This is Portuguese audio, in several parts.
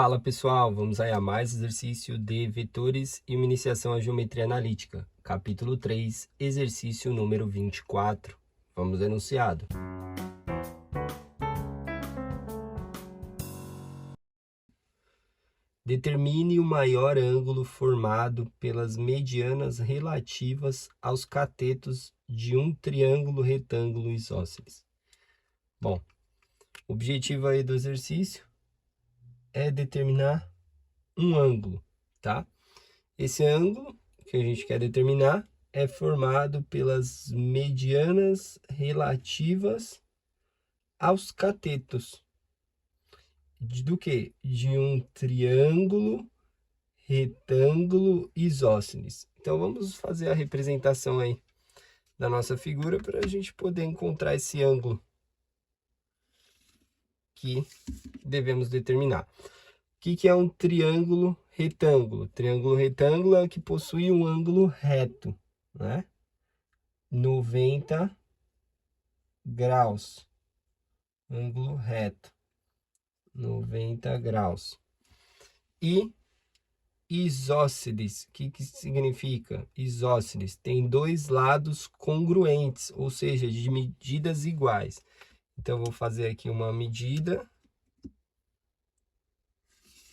Fala pessoal, vamos aí a mais exercício de vetores e uma iniciação à geometria analítica. Capítulo 3, exercício número 24. Vamos ao enunciado. Determine o maior ângulo formado pelas medianas relativas aos catetos de um triângulo retângulo isósceles. Bom, o objetivo aí do exercício é determinar um ângulo, tá? Esse ângulo que a gente quer determinar é formado pelas medianas relativas aos catetos. Do que? De um triângulo retângulo isósceles. Então, vamos fazer a representação aí da nossa figura para a gente poder encontrar esse ângulo que devemos determinar. O que é um triângulo retângulo? Triângulo retângulo é o que possui um ângulo reto, né? 90 graus, ângulo reto, 90 graus. E isósceles, o que significa? Isósceles tem dois lados congruentes, ou seja, de medidas iguais. Então, eu vou fazer aqui uma medida,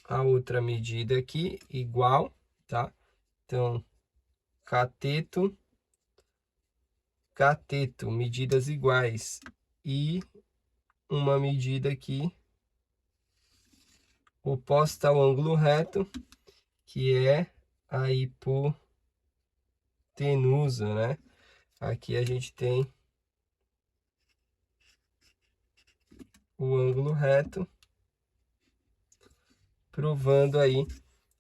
a outra medida aqui, igual, tá? Então, cateto, medidas iguais. E uma medida aqui oposta ao ângulo reto, que é a hipotenusa, né? Aqui a gente tem o ângulo reto, provando aí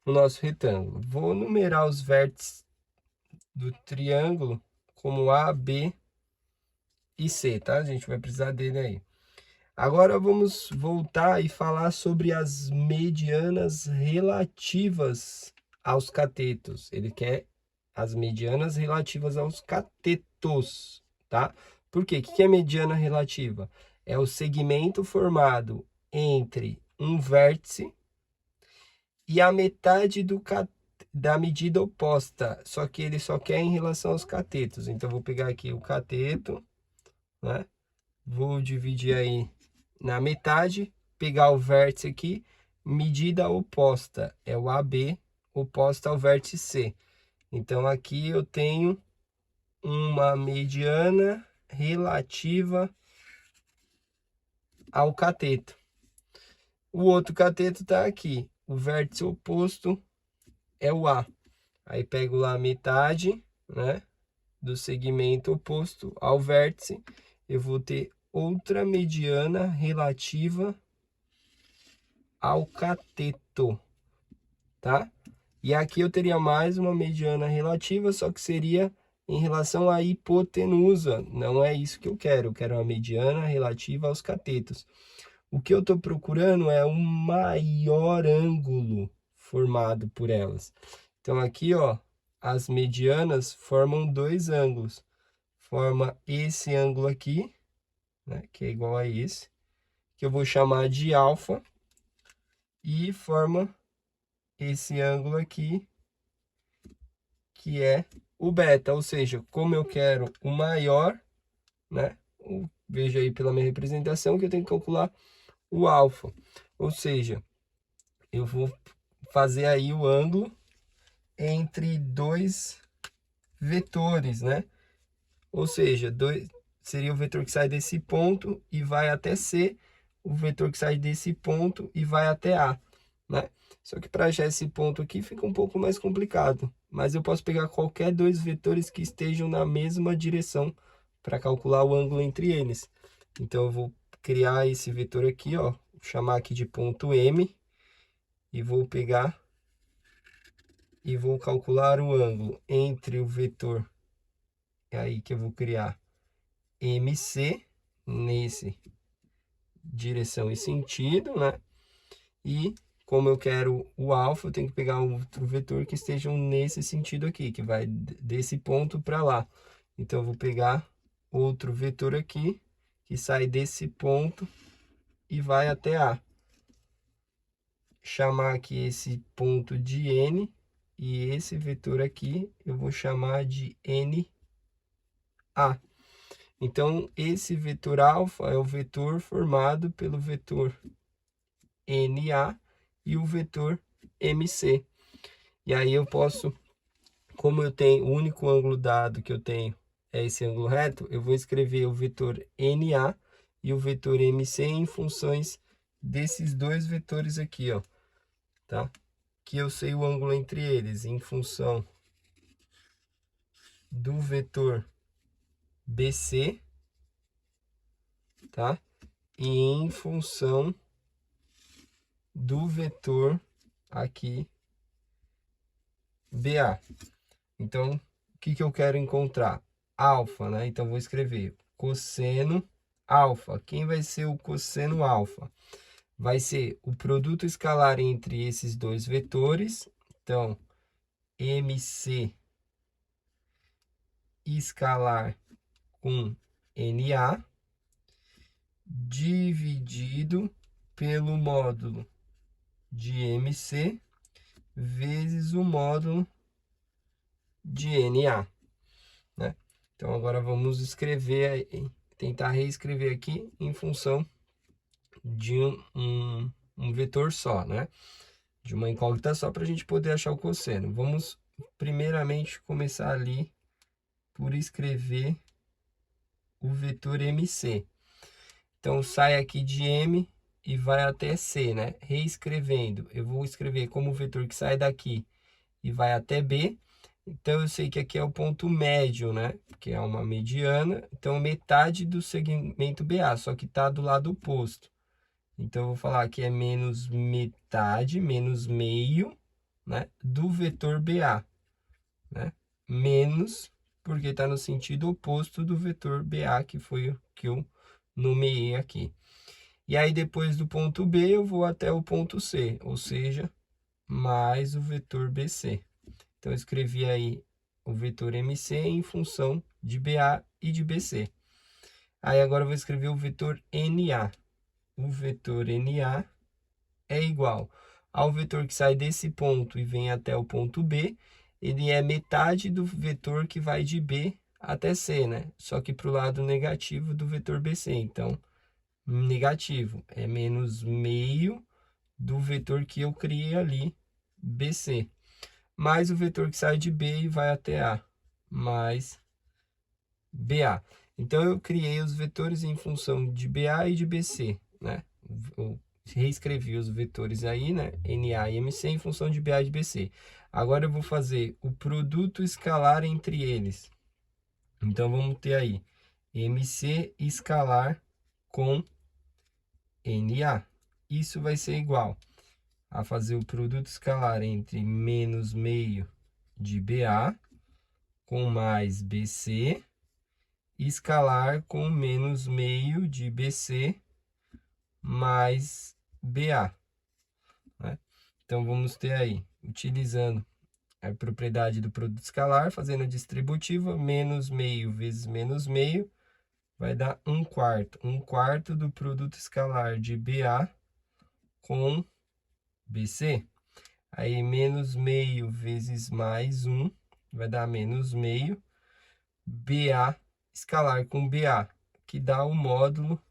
o nosso retângulo. Vou numerar os vértices do triângulo como A, B e C, tá? A gente vai precisar dele aí. Agora vamos voltar e falar sobre as medianas relativas aos catetos. Ele quer as medianas relativas aos catetos, tá? Por quê? O que é mediana relativa? É o segmento formado entre um vértice e a metade da medida oposta, só que ele só quer em relação aos catetos. Então, vou pegar aqui o cateto, né? Vou dividir aí na metade, pegar o vértice aqui, medida oposta, é o AB, oposta ao vértice C. Então, aqui eu tenho uma mediana relativa ao cateto. O outro cateto está aqui, o vértice oposto é o A. Aí pego lá a metade, né, do segmento oposto ao vértice, eu vou ter outra mediana relativa ao cateto, tá? E aqui eu teria mais uma mediana relativa, só que seria em relação à hipotenusa. Não é isso que eu quero uma mediana relativa aos catetos. O que eu estou procurando é um maior ângulo formado por elas. Então, aqui, ó, as medianas formam dois ângulos. Forma esse ângulo aqui, né, que é igual a esse, que eu vou chamar de alfa, e forma esse ângulo aqui, que é o beta, ou seja, como eu quero o maior, né? Veja aí pela minha representação que eu tenho que calcular o alfa, ou seja, eu vou fazer aí o ângulo entre dois vetores, né? Ou seja, seria o vetor que sai desse ponto e vai até C, o vetor que sai desse ponto e vai até A, né? Só que para achar esse ponto aqui fica um pouco mais complicado, mas eu posso pegar qualquer dois vetores que estejam na mesma direção para calcular o ângulo entre eles. Então eu vou criar esse vetor aqui, ó, vou chamar aqui de ponto M, e vou pegar e vou calcular o ângulo entre o vetor, é aí que eu vou criar MC, nesse direção e sentido, né? E como eu quero o alfa, eu tenho que pegar outro vetor que esteja nesse sentido aqui, que vai desse ponto para lá. Então, eu vou pegar outro vetor aqui, que sai desse ponto e vai até A. chamar aqui esse ponto de N, e esse vetor aqui eu vou chamar de NA. Então, esse vetor alfa é o vetor formado pelo vetor NA e o vetor MC. E aí eu posso, como eu tenho, o único ângulo dado que eu tenho é esse ângulo reto, eu vou escrever o vetor NA e o vetor MC em funções desses dois vetores aqui, ó, tá? Que eu sei o ângulo entre eles em função do vetor BC, tá? E em função do vetor aqui BA. Então, o que eu quero encontrar? Alfa, né? Então, vou escrever cosseno alfa. Quem vai ser o cosseno alfa? Vai ser o produto escalar entre esses dois vetores. Então, MC escalar com NA dividido pelo módulo de MC vezes o módulo de NA, né? Então, agora vamos escrever, tentar reescrever aqui em função de um vetor só, né? De uma incógnita só para a gente poder achar o cosseno. Vamos, primeiramente, começar ali por escrever o vetor MC. Então, sai aqui de M e vai até C, né? Reescrevendo, eu vou escrever como vetor que sai daqui e vai até B. Então, eu sei que aqui é o ponto médio, né? Que é uma mediana. Então, metade do segmento BA, só que está do lado oposto. Então, eu vou falar que é menos metade, menos meio, né? Do vetor BA, né? Menos, porque está no sentido oposto do vetor BA, que foi o que eu nomeei aqui. E aí, depois do ponto B, eu vou até o ponto C, ou seja, mais o vetor BC. Então, eu escrevi aí o vetor MC em função de BA e de BC. Aí, agora eu vou escrever o vetor NA. O vetor NA é igual ao vetor que sai desse ponto e vem até o ponto B. Ele é metade do vetor que vai de B até C, né? Só que para o lado negativo do vetor BC. Então, negativo é menos meio do vetor que eu criei ali, BC. Mais o vetor que sai de B e vai até A, mais BA. Então, eu criei os vetores em função de BA e de BC, né? Eu reescrevi os vetores aí, né? NA e MC em função de BA e de BC. Agora, eu vou fazer o produto escalar entre eles. Então, vamos ter aí MC escalar com NA. Isso vai ser igual a fazer o produto escalar entre menos meio de BA com mais BC, escalar com menos meio de BC mais BA, né? Então, vamos ter aí, utilizando a propriedade do produto escalar, fazendo a distributiva, menos meio vezes menos meio, vai dar 1/4. 1/4 do produto escalar de BA com BC. Aí, menos meio vezes mais 1, vai dar menos meio. BA escalar com BA, que dá o módulo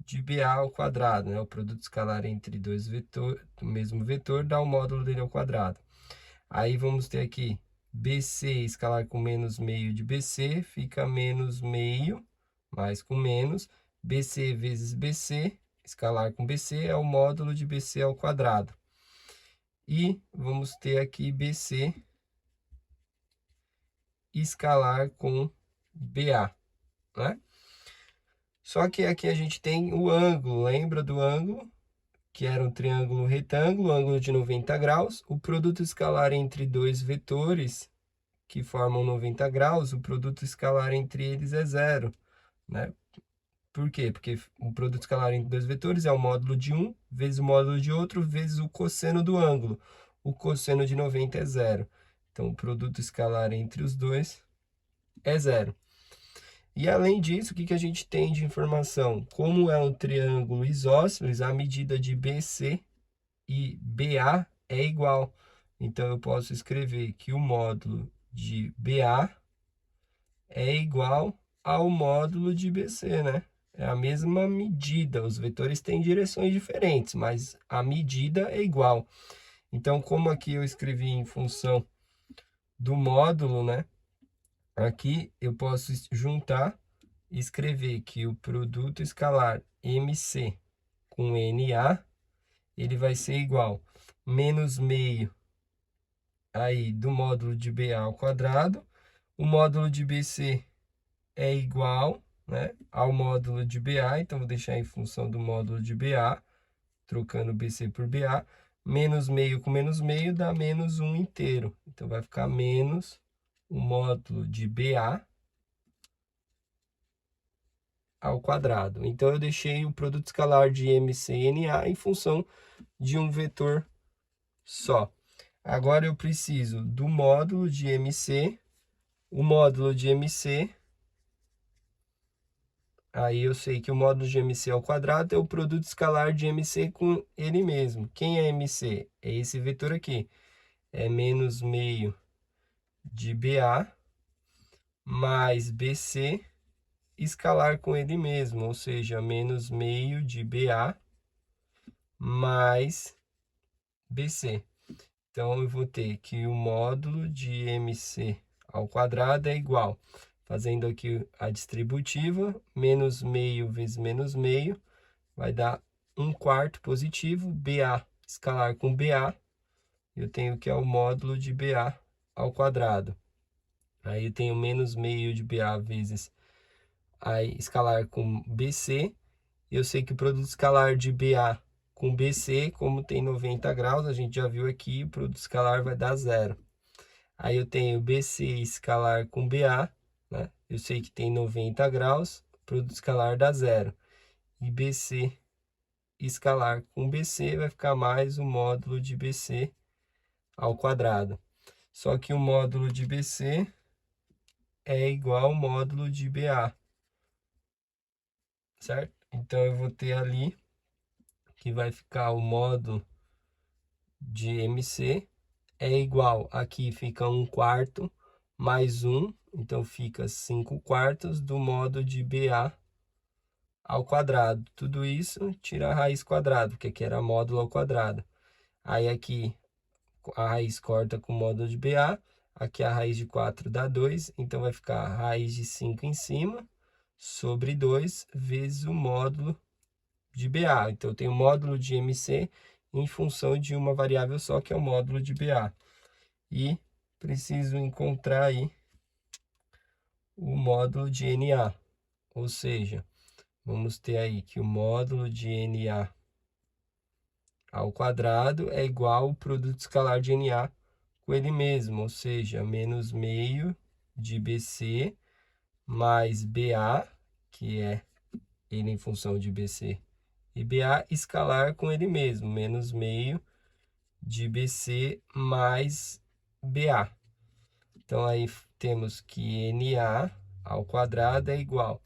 de BA ao quadrado, né? O produto escalar entre dois vetores, do mesmo vetor, dá o módulo dele ao quadrado. Aí vamos ter aqui BC escalar com menos meio de BC, fica menos meio, mais com menos. BC vezes BC, escalar com BC, é o módulo de BC ao quadrado. E vamos ter aqui BC escalar com BA, né? Só que aqui a gente tem o ângulo, lembra do ângulo? Que era um triângulo retângulo, ângulo de 90 graus. O produto escalar entre dois vetores que formam 90 graus, o produto escalar entre eles é zero, né? Por quê? Porque o produto escalar entre dois vetores é o módulo de um vezes o módulo de outro vezes o cosseno do ângulo. O cosseno de 90 é zero. Então, o produto escalar entre os dois é zero. E além disso, o que a gente tem de informação? Como é um triângulo isósceles, a medida de BC e BA é igual. Então, eu posso escrever que o módulo de BA é igual ao módulo de BC, né? É a mesma medida, os vetores têm direções diferentes, mas a medida é igual. Então, como aqui eu escrevi em função do módulo, né? Aqui eu posso juntar e escrever que o produto escalar MC com NA, ele vai ser igual menos meio aí do módulo de BA ao quadrado. O módulo de BC é igual, né, ao módulo de BA, então vou deixar em função do módulo de BA, trocando BC por BA, menos meio com menos meio dá menos 1 inteiro. Então vai ficar menos o módulo de BA ao quadrado. Então eu deixei o produto escalar de MC e NA em função de um vetor só. Agora eu preciso do módulo de MC, o módulo de MC. Aí eu sei que o módulo de MC ao quadrado é o produto escalar de MC com ele mesmo. Quem é MC? É esse vetor aqui. É menos meio de BA mais BC escalar com ele mesmo, ou seja, menos meio de BA mais BC. Então, eu vou ter que o módulo de MC ao quadrado é igual, fazendo aqui a distributiva, menos meio vezes menos meio, vai dar 1/4 positivo, BA escalar com BA, eu tenho que é o módulo de BA ao quadrado. Aí eu tenho menos meio de BA vezes aí escalar com BC, eu sei que o produto escalar de BA com BC, como tem 90 graus, a gente já viu aqui, o produto escalar vai dar 0. Aí eu tenho BC escalar com BA, né? Eu sei que tem 90 graus, o produto escalar dá 0. E BC escalar com BC vai ficar mais o módulo de BC ao quadrado. Só que o módulo de BC é igual ao módulo de BA, certo? Então eu vou ter ali que vai ficar o módulo de MC é igual, aqui fica 1/4 mais 1, então fica 5/4 do módulo de BA ao quadrado. Tudo isso tira a raiz quadrada, porque aqui era módulo ao quadrado. Aí aqui a raiz corta com o módulo de BA, aqui a raiz de 4 dá 2, então vai ficar a raiz de 5 em cima, sobre 2, vezes o módulo de BA. Então eu tenho o módulo de MC em função de uma variável só, que é o módulo de BA. E preciso encontrar aí o módulo de NA, ou seja, vamos ter aí que o módulo de NA ao quadrado é igual ao produto escalar de NA com ele mesmo, ou seja, menos meio de BC mais BA, que é ele em função de BC, e BA escalar com ele mesmo, menos meio de BC mais BA. Então, aí temos que NA ao quadrado é igual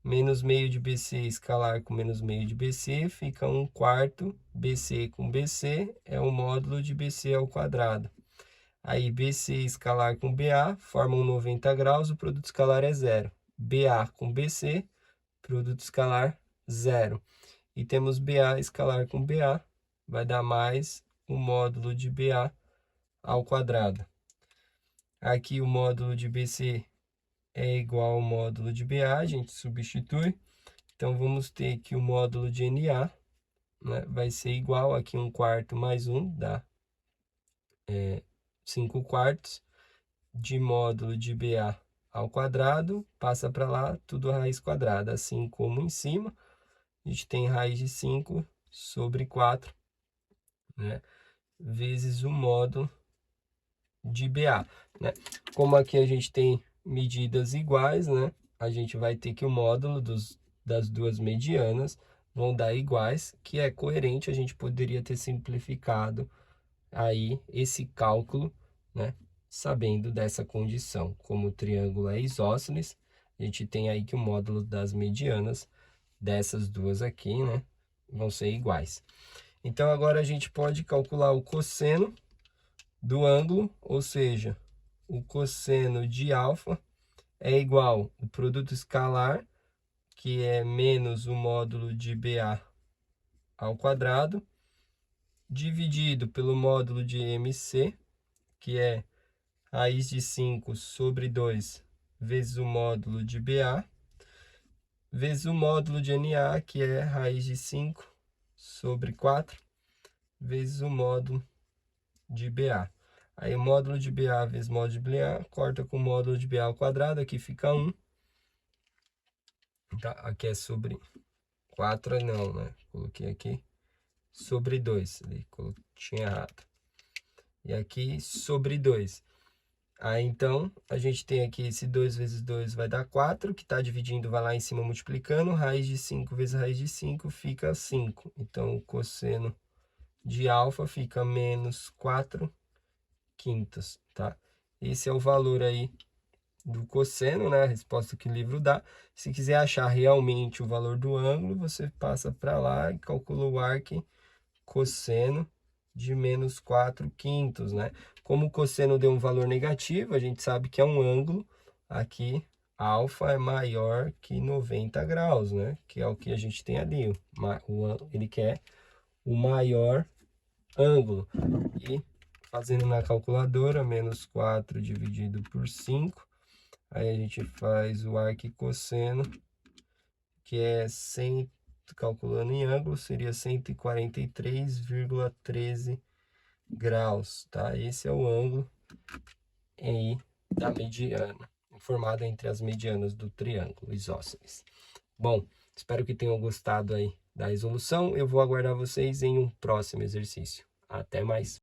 menos meio de BC escalar com menos meio de BC, fica 1/4 BC com BC, é o módulo de BC ao quadrado. Aí BC escalar com BA formam 90 graus, o produto escalar é 0. BA com BC, produto escalar 0. E temos BA escalar com BA, vai dar mais o módulo de BA ao quadrado. Aqui o módulo de BC é igual ao módulo de BA, a gente substitui. Então, vamos ter que o módulo de NA, né, vai ser igual aqui 1/4 mais 1, dá 5/4 de módulo de BA ao quadrado, passa para lá, tudo raiz quadrada. Assim como em cima, a gente tem raiz de 5 sobre 4, né, vezes o módulo de BA, né? Como aqui a gente tem medidas iguais, né? A gente vai ter que o módulo das duas medianas vão dar iguais, que é coerente, a gente poderia ter simplificado aí esse cálculo, né? Sabendo dessa condição. Como o triângulo é isósceles, a gente tem aí que o módulo das medianas dessas duas aqui, né? Vão ser iguais. Então, agora a gente pode calcular o cosseno do ângulo, ou seja, o cosseno de alfa é igual ao produto escalar, que é menos o módulo de BA ao quadrado, dividido pelo módulo de MC, que é raiz de 5 sobre 2 vezes o módulo de BA, vezes o módulo de NA, que é raiz de 5 sobre 4, vezes o módulo de BA. Aí o módulo de BA vezes módulo de BA, corta com o módulo de BA ao quadrado, aqui fica 1. Tá? Aqui é sobre 4, não, né? Coloquei aqui sobre 2, ali, tinha errado. E aqui sobre 2. Aí, então, a gente tem aqui esse 2 vezes 2 vai dar 4, que está dividindo, vai lá em cima multiplicando, raiz de 5 vezes raiz de 5 fica 5. Então, o cosseno de alfa fica menos 4 quintos, tá? Esse é o valor aí do cosseno, né? A resposta que o livro dá. Se quiser achar realmente o valor do ângulo, você passa para lá e calcula o arc cosseno de menos 4 quintos, né? Como o cosseno deu um valor negativo, a gente sabe que é um ângulo. Aqui, alfa é maior que 90 graus, né? Que é o que a gente tem ali. Ele quer o maior ângulo. E fazendo na calculadora, menos 4 dividido por 5. Aí a gente faz o arc cosseno, que é 100, calculando em ângulo, seria 143,13 graus, tá? Esse é o ângulo aí da mediana, formado entre as medianas do triângulo isósceles. Bom, espero que tenham gostado aí da resolução. Eu vou aguardar vocês em um próximo exercício. Até mais!